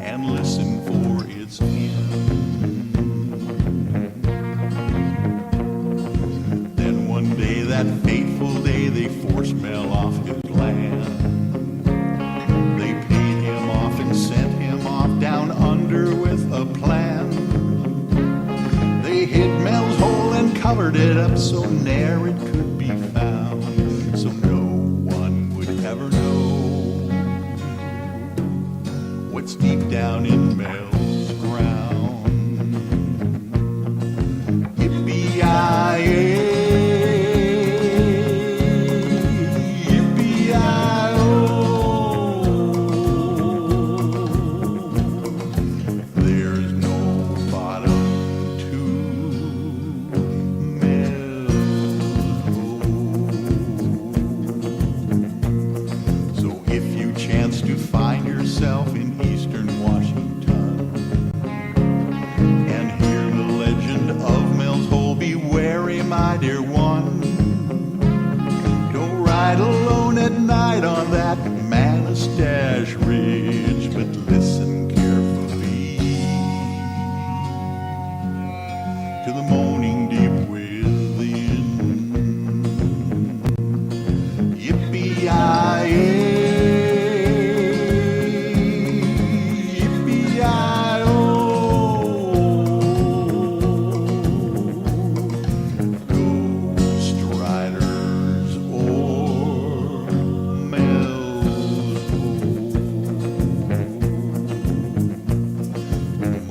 and listen for its end. Then one day, that fateful day, they forced Mel off his land. They paid him off and sent him off down under with a plan. They hid Mel's hole and covered it up so ne'er it could be found, so no one would ever know what's deep down in Mel's ground. Yippee-yi-yay, yippee-yi-oh. There's no bottom to Mel's hole. So if you chance to find yourself in eastern Washington and hear the legend of Mel's Hole, be wary, my dear one. Don't ride alone at night on that Manastash Ridge, but listen carefully to the moaning deep within. Yippee-yi-yay, yippee-yi-oh. Ghost riders o'er Mel's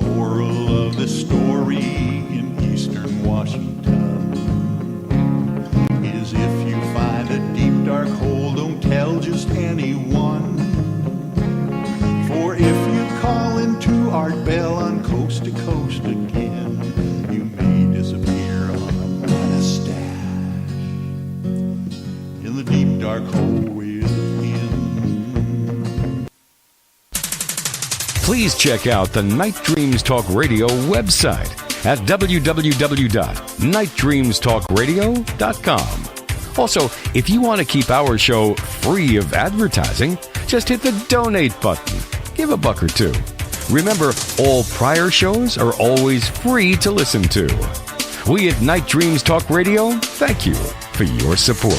Hole. Moral of the story in eastern Washington is if you find a deep dark hole, don't tell just anyone. For if you call into Art Bell on Coast to Coast again, you may disappear on a Manastash in the deep dark hole within. Please check out the Night Dreams Talk Radio website at www.nightdreamstalkradio.com. Also, if you want to keep our show free of advertising, just hit the donate button. Give a buck or two. Remember, all prior shows are always free to listen to. We at Night Dreams Talk Radio thank you for your support.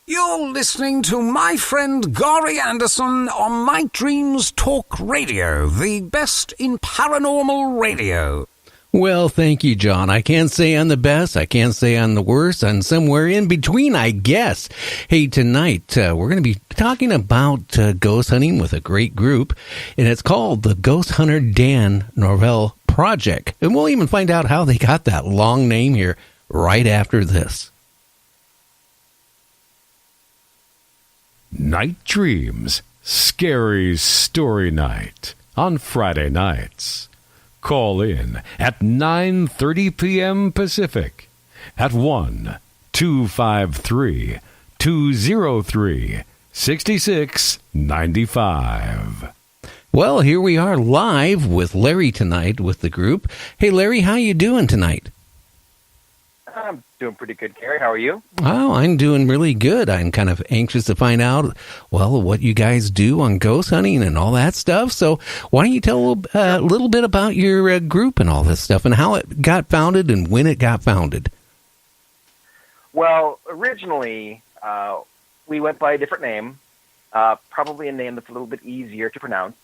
You're listening to my friend Gary Anderson on Night Dreams Talk Radio, the best in paranormal radio. Well, thank you, John. I can't say I'm the best. I can't say I'm the worst. I'm somewhere in between, I guess. Hey, tonight we're going to be talking about ghost hunting with a great group, and it's called the Ghosthunter Dan Norvell Project. And we'll even find out how they got that long name here right after this. Night Dreams Scary Story Night on Friday nights. Call in at 9:30 p.m. Pacific at 1-253-203-6695. Well, here we are live with Larry tonight with the group. Hey, Larry, how you doing tonight? I'm doing pretty good, Gary. How are you? Oh, I'm doing really good. I'm kind of anxious to find out, well, what you guys do on ghost hunting and all that stuff. So why don't you tell a little bit about your group and all this stuff and how it got founded and when it got founded? Well, originally, we went by a different name, probably a name that's a little bit easier to pronounce.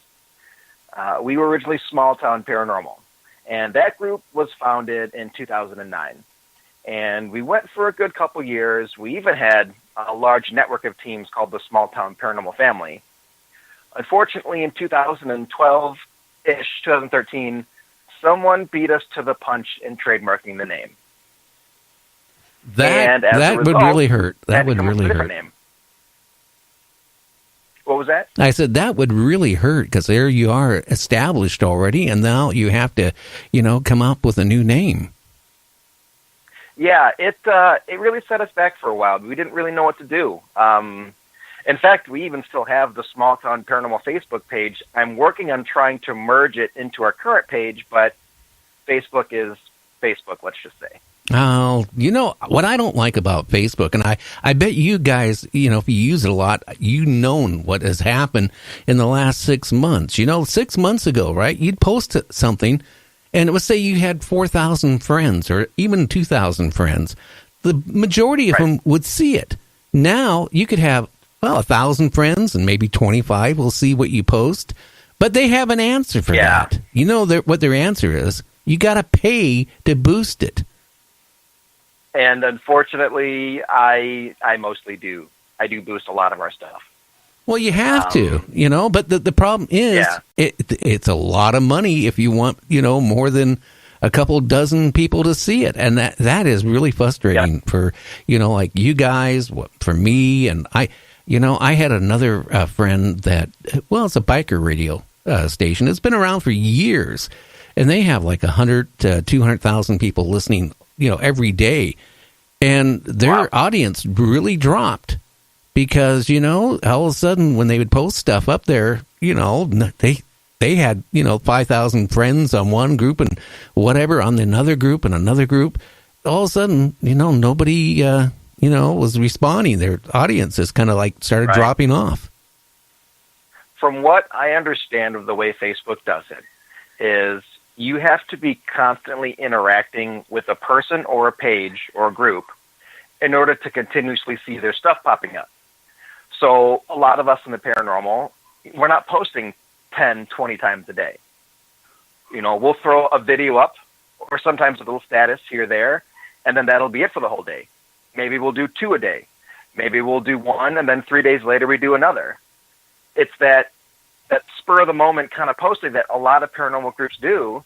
We were originally Small Town Paranormal, and that group was founded in 2009. And we went for a good couple years. We even had a large network of teams called the Small Town Paranormal Family. Unfortunately, in 2012-ish, 2013, someone beat us to the punch in trademarking the name. That would really hurt. That would really hurt. Name. What was that? I said that would really hurt because there you are established already, and now you have to, come up with a new name. Yeah, it really set us back for a while. We didn't really know what to do. In fact, we even still have the Small Town Paranormal Facebook page. I'm working on trying to merge it into our current page, but Facebook is Facebook, let's just say. You know, what I don't like about Facebook, and I bet you guys, you know, if you use it a lot, you known what has happened in the last 6 months. You know, 6 months ago, right? You'd post something, and it would say you had 4,000 friends or even 2,000 friends. The majority of them would see it. Now, you could have, 1,000 friends, and maybe 25 will see what you post, but they have an answer for that. You know what their answer is? You got to pay to boost it. And unfortunately, I mostly do. I do boost a lot of our stuff. Well, you have to, you know, but the problem is it's a lot of money if you want, you know, more than a couple dozen people to see it. And that is really frustrating for, you know, like you guys, for me. And I had another friend that, it's a biker radio station. It's been around for years. And they have like 100 to 200,000 people listening, you know, every day. And their audience really dropped because, you know, all of a sudden when they would post stuff up there, you know, they had, you know, 5,000 friends on one group and whatever on another group and another group. All of a sudden, you know, nobody, you know, was responding. Their audiences kind of like started dropping off. From what I understand of the way Facebook does it is you have to be constantly interacting with a person or a page or a group in order to continuously see their stuff popping up. So a lot of us in the paranormal, we're not posting 10, 20 times a day. You know, we'll throw a video up or sometimes a little status here or there, and then that'll be it for the whole day. Maybe we'll do 2 a day. Maybe we'll do 1, and then 3 days later we do another. It's that spur of the moment kind of posting that a lot of paranormal groups do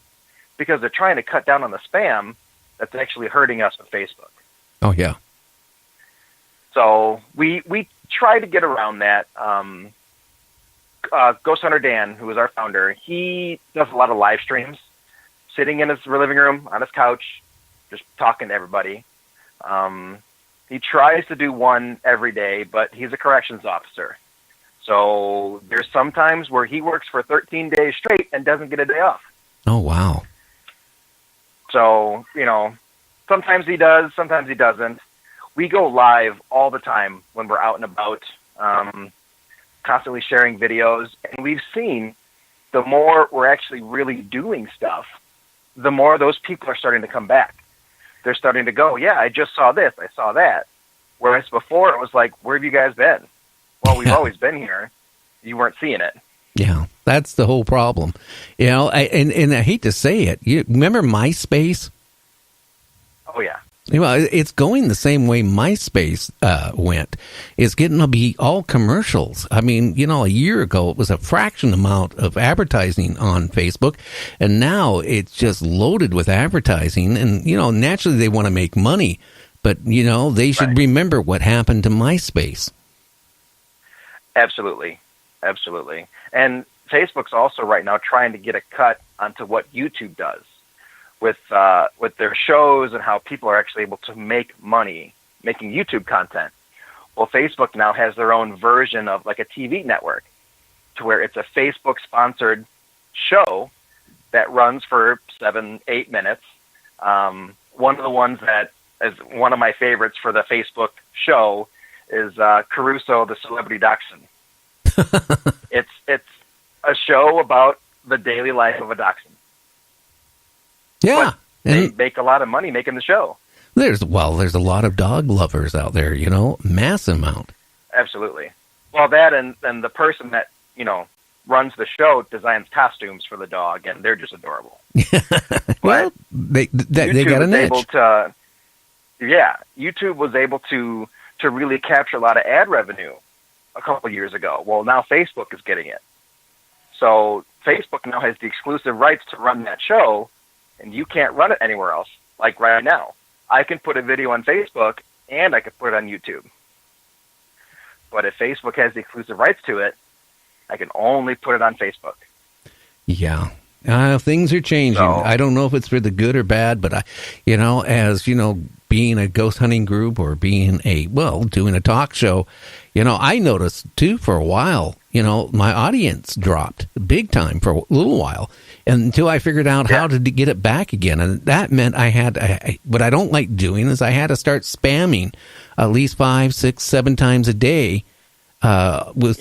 because they're trying to cut down on the spam that's actually hurting us with Facebook. Oh, yeah. So we try to get around that. Ghosthunter Dan, who is our founder, he does a lot of live streams, sitting in his living room on his couch, just talking to everybody. He tries to do one every day, but he's a corrections officer. So there's some times where he works for 13 days straight and doesn't get a day off. Oh, wow. So, you know, sometimes he does, sometimes he doesn't. We go live all the time when we're out and about, constantly sharing videos. And we've seen the more we're actually really doing stuff, the more those people are starting to come back. They're starting to go, yeah, I just saw this, I saw that. Whereas before it was like, where have you guys been? Well, we've always been here. You weren't seeing it. Yeah, that's the whole problem. You know, and I hate to say it. You remember MySpace? Oh, yeah. Well, it's going the same way MySpace went. It's getting to be all commercials. I mean, you know, a year ago it was a fraction amount of advertising on Facebook, and now it's just loaded with advertising. And, you know, naturally they want to make money, but, you know, they should remember what happened to MySpace. Absolutely. Absolutely. And Facebook's also right now trying to get a cut onto what YouTube does with their shows and how people are actually able to make money making YouTube content. Well, Facebook now has their own version of like a TV network to where it's a Facebook-sponsored show that runs for 7-8 minutes. One of the ones that is one of my favorites for the Facebook show is Caruso, the Celebrity Dachshund. It's a show about the daily life of a dachshund. Yeah. But they make a lot of money making the show. There's a lot of dog lovers out there, you know, mass amount. Absolutely. Well, that and the person that, you know, runs the show designs costumes for the dog, and they're just adorable. Well, they got a niche. YouTube was able to really capture a lot of ad revenue a couple years ago. Well, now Facebook is getting it. So Facebook now has the exclusive rights to run that show, and you can't run it anywhere else. Like right now, I can put a video on Facebook, and I can put it on YouTube. But if Facebook has the exclusive rights to it, I can only put it on Facebook. Yeah. Things are changing. So, I don't know if it's for the good or bad, but as being a ghost hunting group or doing a talk show, I noticed too for a while, my audience dropped big time for a little while until I figured out how to get it back again. And that meant what I don't like doing is I had to start spamming at least 5, 6, 7 times a day. Otherwise,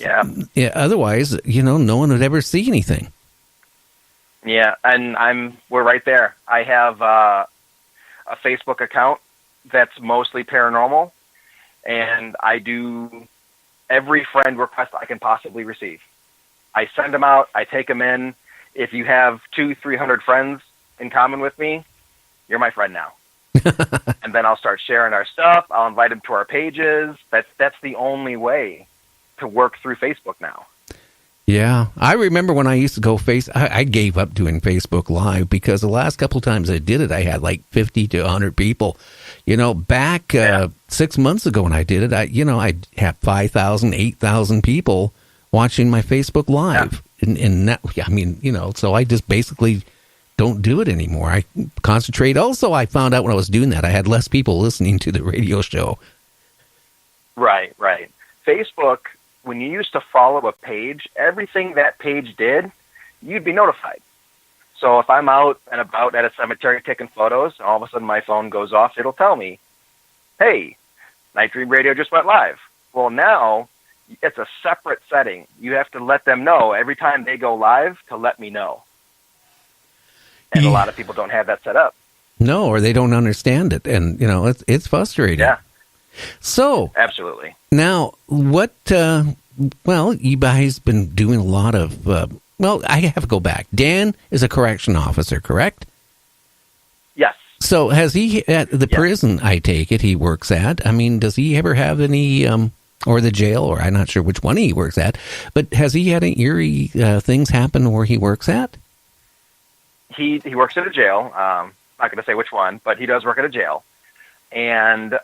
no one would ever see anything. Yeah, and we're right there. I have a Facebook account that's mostly paranormal, and I do every friend request I can possibly receive. I send them out. I take them in. If you have 200-300 friends in common with me, you're my friend now. And then I'll start sharing our stuff. I'll invite them to our pages. That's the only way to work through Facebook now. Yeah, I remember when I used to go I gave up doing Facebook Live because the last couple of times I did it, I had like 50 to 100 people. Back 6 months ago when I did it, I'd have 5,000, 8,000 people watching my Facebook Live. Yeah. And that, so I just basically don't do it anymore. I concentrate. Also, I found out when I was doing that, I had less people listening to the radio show. Right. Facebook, when you used to follow a page, everything that page did, you'd be notified. So if I'm out and about at a cemetery taking photos, and all of a sudden my phone goes off, it'll tell me, hey, Night Dream Radio just went live. Well, now it's a separate setting. You have to let them know every time they go live to let me know. And a lot of people don't have that set up. No, or they don't understand it. And, it's frustrating. Yeah. So, absolutely. Now, what, you guys been doing a lot of, I have to go back. Dan is a correction officer, correct? Yes. So has he, at the prison, I take it, he works at, does he ever have any, or the jail, or I'm not sure which one he works at, but has he had any eerie things happen where he works at? He works at a jail. Not going to say which one, but he does work at a jail. And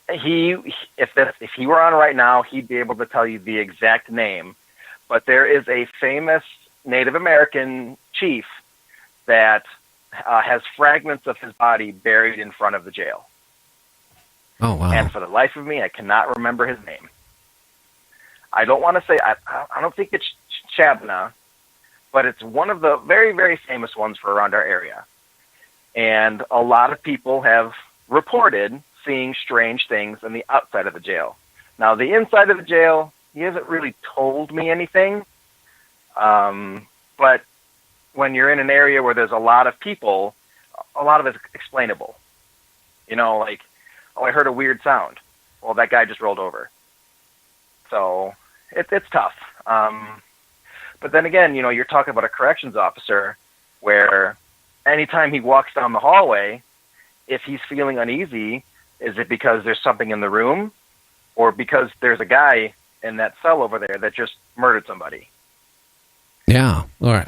if he were on right now, he'd be able to tell you the exact name. But there is a famous Native American chief that has fragments of his body buried in front of the jail. Oh, wow. And for the life of me, I cannot remember his name. I don't want to say, I don't think it's Chabna, but it's one of the very, very famous ones for around our area. And a lot of people have reported seeing strange things on the outside of the jail. Now, the inside of the jail, he hasn't really told me anything. But when you're in an area where there's a lot of people, a lot of it's explainable. Like, oh, I heard a weird sound. Well, that guy just rolled over. So it's tough. But then again, you're talking about a corrections officer where anytime he walks down the hallway, if he's feeling uneasy, is it because there's something in the room or because there's a guy in that cell over there that just murdered somebody? Yeah. All right.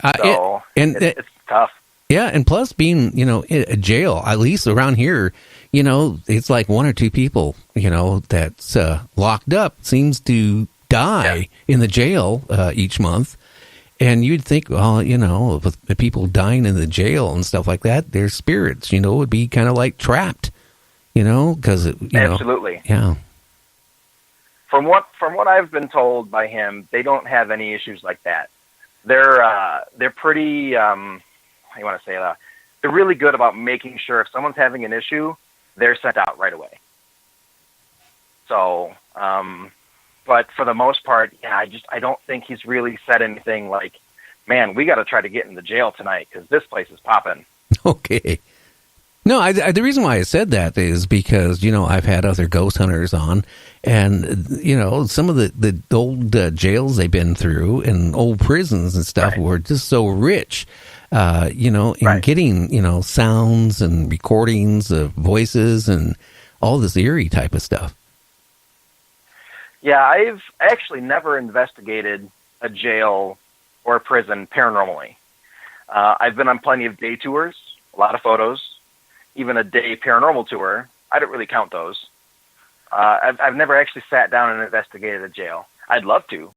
It's tough. Yeah. And plus being, in a jail, at least around here, it's like 1 or 2 people, that's locked up seems to die in the jail each month. And you'd think, well, with the people dying in the jail and stuff like that, their spirits, would be kind of like trapped, because absolutely. Yeah. From what I've been told by him, they don't have any issues like that. They're pretty, how you want to say that? They're really good about making sure if someone's having an issue, they're sent out right away. So, but for the most part, I don't think he's really said anything like, man, we got to try to get in the jail tonight because this place is popping. Okay. No, the reason why I said that is because, I've had other ghost hunters on and, some of the old jails they've been through and old prisons and stuff were just so rich, in getting, sounds and recordings of voices and all this eerie type of stuff. Yeah, I've actually never investigated a jail or a prison paranormally. I've been on plenty of day tours, a lot of photos, even a day paranormal tour. I don't really count those. I've never actually sat down and investigated a jail. I'd love to,